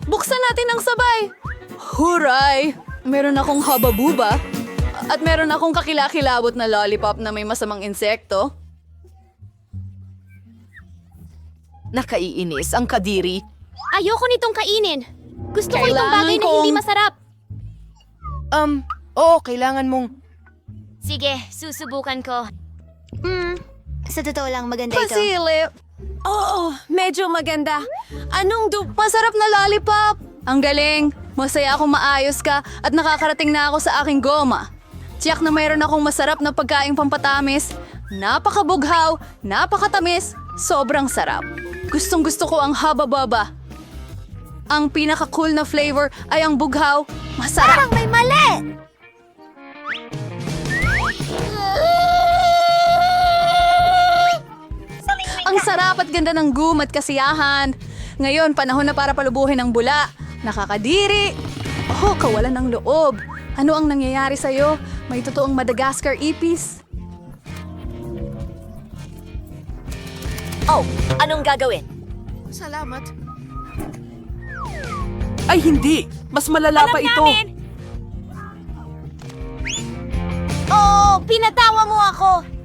Buksan natin ang sabay! Huray! Meron akong hababuba at meron akong kakilakilabot na lollipop na may masamang insekto. Nakaiinis ang kadiri. Ayoko nitong kainin. Gusto ko itong Kailangan bagay na kong- hindi masarap. Oo, kailangan mong... Sige, susubukan ko. Sa totoo lang maganda Pasilip! Oo, medyo maganda. Masarap na lollipop! Ang galing! Masaya akong maayos ka at nakakarating na ako sa aking goma. Tiyak na mayroon akong masarap na pagkaing pampatamis. Napakabughaw, napakatamis, sobrang sarap. Gustong gusto ko ang haba-baba. Ang pinaka-cool na flavor ay ang bughaw. Masarap! may mali! Ang sarap at ganda ng gum at kasiyahan. Ngayon, panahon na para palubuhin ang bula. Nakakadiri. Oh, kawalan ng loob. Ano ang nangyayari sa'yo? May totoong Madagascar ipis. Oh, anong gagawin? Salamat. Ay, hindi! Mas malala pa ito! Oh, pinatawa mo ako!